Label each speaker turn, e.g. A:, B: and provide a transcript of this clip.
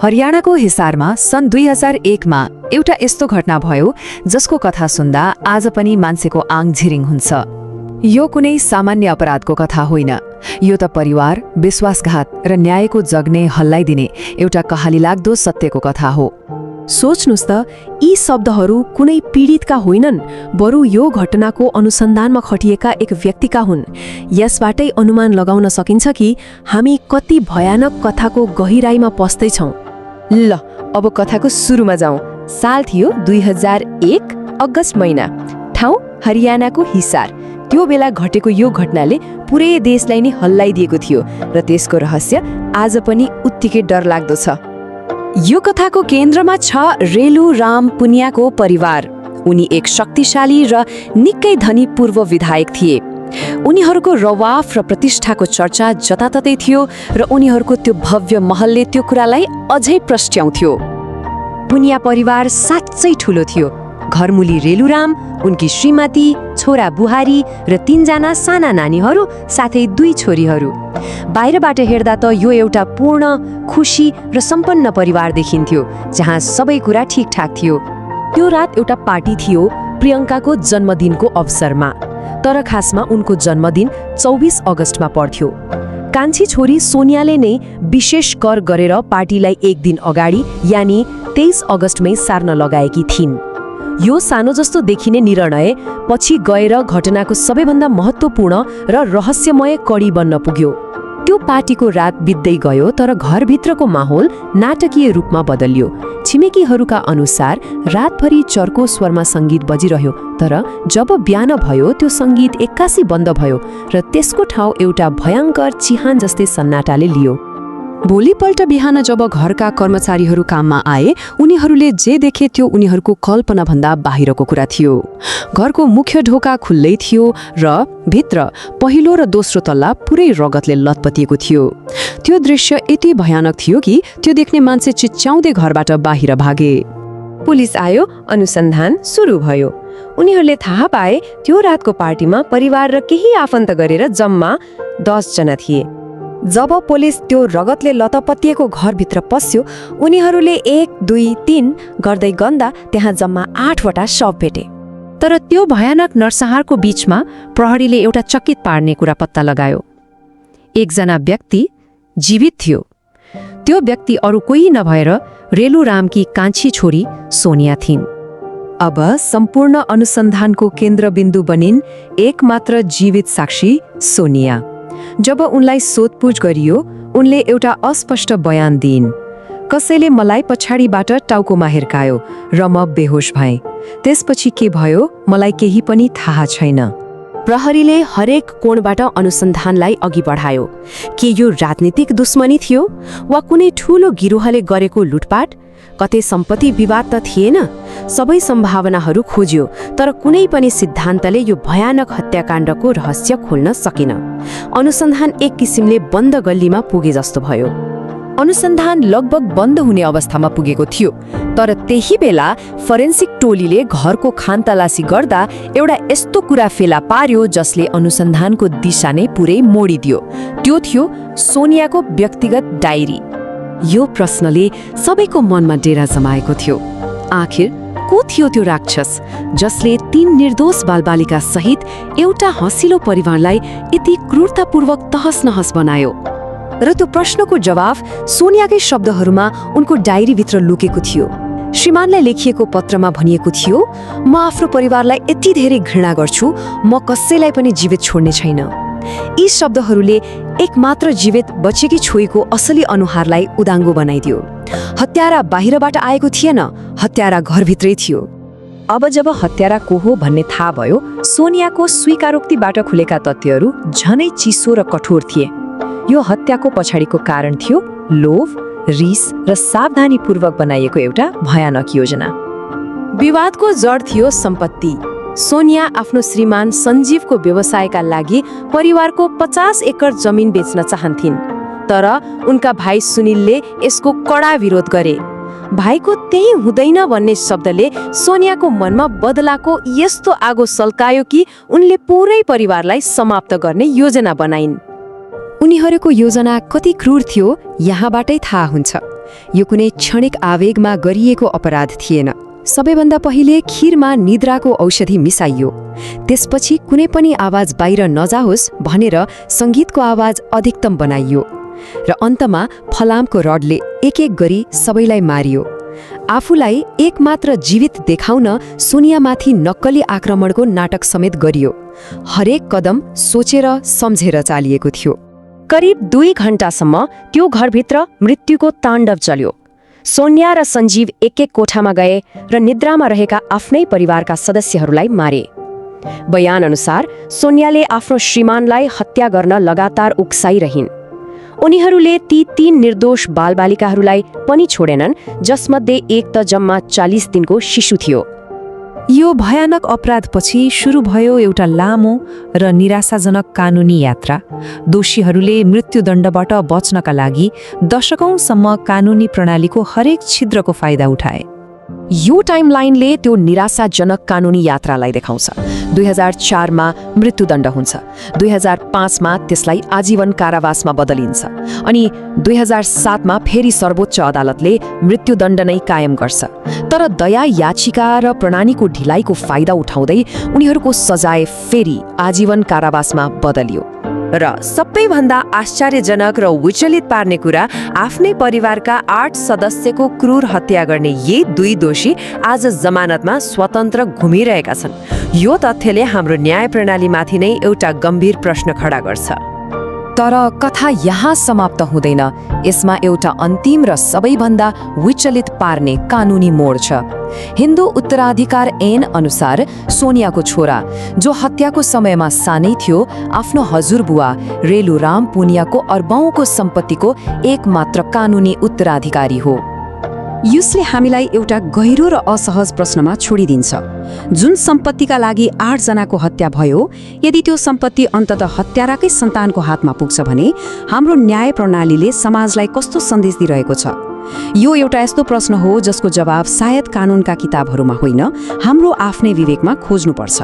A: हरियाणाको हिसारमा सन् 2001मा एउटा यस्तो घटना भयो जसको कथा सुन्दा आज पनि मान्छेको आङ झिरिङ हुन्छ। यो कुनै सामान्य अपराधको कथा होइन, यो त परिवार, विश्वासघात र न्यायको जग्ने हल्लाइदिने एउटा कहालीलाग्दो सत्यको कथा हो।
B: सोच्नुस् त, यी शब्दहरू कुनै पीडितका होइनन्, बरु यो घटनाको अनुसन्धानमा खटिएका एक व्यक्तिका हुन्। यसबाटै अनुमान लगाउन सकिन्छ कि हामी कति भयानक कथाको गहिराईमा पस्दैछौँ।
C: ल, अब कथाको सुरुमा जाउँ। साल थियो 2001 अगस्त महिना। ठाउँ हरियाणाको हिसार। त्यो बेला घटेको यो घटनाले पुरै देशलाई नै हल्लाइदिएको थियो र त्यसको रहस्य आज पनि उत्तिकै डरलाग्दो छ।
B: यो कथाको केन्द्रमा छ रेलु राम पुनियाको परिवार। उनी एक शक्तिशाली र निकै धनी पूर्व विधायक थिए। उनीहरूको रवाफ र प्रतिष्ठाको चर्चा जताततै थियो र उनीहरूको त्यो भव्य महलले त्यो कुरालाई अझै प्रस्ट्याउँथ्यो। पुनिया परिवार साँच्चै ठुलो थियो। घरमुली रेलुराम, उनकी श्रीमती, छोरा बुहारी र 3 जना साना नानीहरू साथै 2 छोरीहरू। बाहिरबाट हेर्दा त यो एउटा पूर्ण, खुसी र सम्पन्न परिवार देखिन्थ्यो, जहाँ सबै कुरा ठिकठाक थियो। त्यो रात एउटा पार्टी थियो प्रियङ्काको जन्मदिनको अवसरमा, तर खासमा उनको जन्मदिन 24 अगस्तमा पर्थ्यो। कान्छी छोरी सोनियाले नै विशेष कर गरेर पार्टीलाई एक दिन अगाडि यानि 23 अगस्तमै सार्न लगाएकी थिइन्। यो सानो जस्तो देखिने निर्णय पछि गएर घटनाको सबैभन्दा महत्त्वपूर्ण र रहस्यमय कडी बन्न पुग्यो। त्यो पार्टीको रात बित्दै गयो, तर घरभित्रको माहौल नाटकीय रूपमा बदलियो। छिमेकीहरूका अनुसार रातभरि चर्को स्वरमा सङ्गीत बजिरह्यो, तर जब बिहान भयो त्यो सङ्गीत एक्कासी बन्द भयो र त्यसको ठाउँ एउटा भयङ्कर चिहान जस्तै सन्नाटाले लियो। भोलिपल्ट बिहान जब घरका कर्मचारीहरू काममा आए, उनीहरूले जे देखे त्यो उनीहरूको कल्पनाभन्दा बाहिरको कुरा थियो। घरको मुख्य ढोका खुल्लै थियो र भित्र पहिलो र दोस्रो तल्ला पुरै रगतले लतपतिएको थियो। त्यो दृश्य यति भयानक थियो कि त्यो देख्ने मान्छे चिच्याउँदै घरबाट बाहिर भागे।
C: पुलिस आयो, अनुसन्धान सुरु भयो। उनीहरूले थाहा पाए त्यो रातको पार्टीमा परिवार र केही आफन्त गरेर जम्मा 10 जना थिए। जब पुलिस त्यो रगतले लतपतिएको घरभित्र पस्यो, उनीहरूले 1, 2, 3 गर्दै गन्दा त्यहाँ जम्मा 8 वटा शव भेटे।
B: तर त्यो भयानक नरसंहारको बीचमा प्रहरीले एउटा चकित पार्ने कुरा पत्ता लगायो। एकजना व्यक्ति जीवित थियो। त्यो व्यक्ति अरू कोही नभएर रेलु रामकी कान्छी छोरी सोनिया थिइन्। अब सम्पूर्ण अनुसन्धानको केन्द्रबिन्दु बनिन् एकमात्र जीवित साक्षी सोनिया। जब उनलाई सोधपुछ गरियो, उनले एउटा अस्पष्ट बयान दिइन्। कसैले मलाई पछाडिबाट टाउकोमा हिर्कायो र म बेहोस भएँ। त्यसपछि के भयो मलाई केही पनि थाहा छैन। प्रहरीले हरेक कोणबाट अनुसन्धानलाई अघि बढायो। के यो राजनीतिक दुश्मनी थियो वा कुनै ठूलो गिरोहले गरेको लुटपाट? कतै सम्पत्ति विवाद त थिएन? सबै सम्भावनाहरू खोज्यो, तर कुनै पनि सिद्धान्तले यो भयानक हत्याकाण्डको रहस्य खोल्न सकेन। अनुसन्धान एक किसिमले बन्द गल्लीमा पुगे जस्तो भयो। अनुसन्धान लगभग बन्द हुने अवस्थामा पुगेको थियो, तर त्यही बेला फरेन्सिक टोलीले घरको खानतलासी गर्दा एउटा यस्तो कुरा फेला पार्यो जसले अनुसन्धानको दिशा नै पुरै मोडिदियो। त्यो थियो सोनियाको व्यक्तिगत डायरी। यो प्रश्नले सबैको मनमा डेरा जमाएको थियो। आखिर को थियो त्यो राक्षस जसले 3 निर्दोष बालबालिका सहित एउटा हँसिलो परिवारलाई यति क्रूरतापूर्वक तहस-नहस बनायो? र त्यो प्रश्नको जवाफ सोनियाकै शब्दहरूमा उनको डायरीभित्र लुकेको थियो। श्रीमानलाई लेखिएको पत्रमा भनिएको थियो, म आफ्नो परिवारलाई यति धेरै घृणा गर्छु, म कसैलाई पनि जीवित छोड्ने छैन। यी शब्दहरूले एकमात्र जीवित बचेकी छोरीको असली अनुहारलाई उदाङ्गो बनाइदियो। हत्यारा बाहिरबाट आएको थिएन, हत्यारा घरभित्रै थियो। अब जब हत्यारा को हो भन्ने थाहा भयो, सोनियाको स्वीकारोक्तिबाट खुलेका तथ्यहरू झनै चिसो र कठोर थिए। यो हत्याको पछाडिको कारण थियो लोभ, रिस र सावधानीपूर्वक बनाइएको एउटा भयानक योजना। विवादको जड थियो सम्पत्ति। सोनिया आफ्नो श्रीमान सञ्जीवको व्यवसायका लागि परिवारको 50 एकड जमिन बेच्न चाहन्थिन्, तर उनका भाइ सुनिलले यसको कडा विरोध गरे। भाइको त्यही हुँदैन भन्ने शब्दले सोनियाको मनमा बदलाको यस्तो आगो सल्कायो कि उनले पुरै परिवारलाई समाप्त गर्ने योजना बनाइन्।
C: उनीहरूको योजना कति क्रूर थियो यहाँबाटै थाहा हुन्छ। यो कुनै क्षणिक आवेगमा गरिएको अपराध थिएन। सबैभन्दा पहिले खीरमा निद्राको औषधि मिसाइयो। त्यसपछि कुनै पनि आवाज बाहिर नजाओस् भनेर सङ्गीतको आवाज अधिकतम बनाइयो र अन्तमा फलामको रडले एक एक गरी सबैलाई मारियो। आफूलाई एकमात्र जीवित देखाउन सोनियामाथि नक्कली आक्रमणको नाटक समेत गरियो। हरेक कदम सोचेर सम्झेर चालिएको थियो।
B: करिब 2 घण्टासम्म त्यो घरभित्र मृत्युको ताण्डव चल्यो। सोनिया र सञ्जीव एक एक कोठामा गए र निद्रामा रहेका आफ्नै परिवारका सदस्यहरूलाई मारे। बयान अनुसार सोनियाले आफ्नो श्रीमानलाई हत्या गर्न लगातार उक्साइरहिन्। उनीहरूले ती 3 निर्दोष बालबालिकाहरूलाई पनि छोडेनन्, जसमध्ये एक त जम्मा 40 दिनको शिशु थियो।
D: यो भयानक अपराधपछि सुरु भयो एउटा लामो र निराशाजनक कानुनी यात्रा। दोषीहरूले मृत्युदण्डबाट बच्नका लागि दशकौंसम्म कानुनी प्रणालीको हरेक छिद्रको फाइदा उठाए।
A: यो टाइमलाइनले त्यो निराशाजनक कानुनी यात्रालाई देखाउँछ। 2004 मा मृत्युदण्ड हुन्छ, 2005 मा त्यसलाई आजीवन कारावासमा बदलिन्छ, अनि 2007 मा फेरि सर्वोच्च अदालतले मृत्युदण्ड नै कायम गर्छ। तर दया याचिका र प्रणालीको ढिलाइको फाइदा उठाउँदै उनीहरूको सजाय फेरि आजीवन कारावासमा बदलियो।
C: र सबैभन्दा आश्चर्यजनक र विचलित पार्ने कुरा, आफ्नै परिवारका 8 सदस्यको क्रूर हत्या गर्ने यी 2 दोषी आज जमानतमा स्वतन्त्र घुमिरहेका छन्। यो तथ्यले हाम्रो न्याय प्रणालीमाथि नै एउटा गम्भीर प्रश्न खडा गर्छ।
A: तर कथा यहाँ समाप्त हुँदैन। यसमा एउटा अन्तिम र सबैभन्दा विचलित पार्ने कानुनी मोड छ। हिन्दू उत्तराधिकार ऐन अनुसार सोनियाको छोरा, जो हत्याको समयमा सानै थियो, आफ्नो हजुरबुवा रेलुराम पुनियाको अर्बौंको सम्पत्तिको एकमात्र कानुनी उत्तराधिकारी हो।
E: यसले हामीलाई एउटा गहिरो र असहज प्रश्नमा छोडिदिन्छ। जुन सम्पत्तिका लागि 8 जनाको हत्या भयो, यदि त्यो सम्पत्ति अन्ततः हत्याराकै सन्तानको हातमा पुग्छ भने हाम्रो न्याय प्रणालीले समाजलाई कस्तो सन्देश दिइरहेको छ? यो एउटा यस्तो प्रश्न हो जसको जवाब सायद कानुनका किताबहरूमा होइन, हाम्रो आफ्नै विवेकमा खोज्नुपर्छ।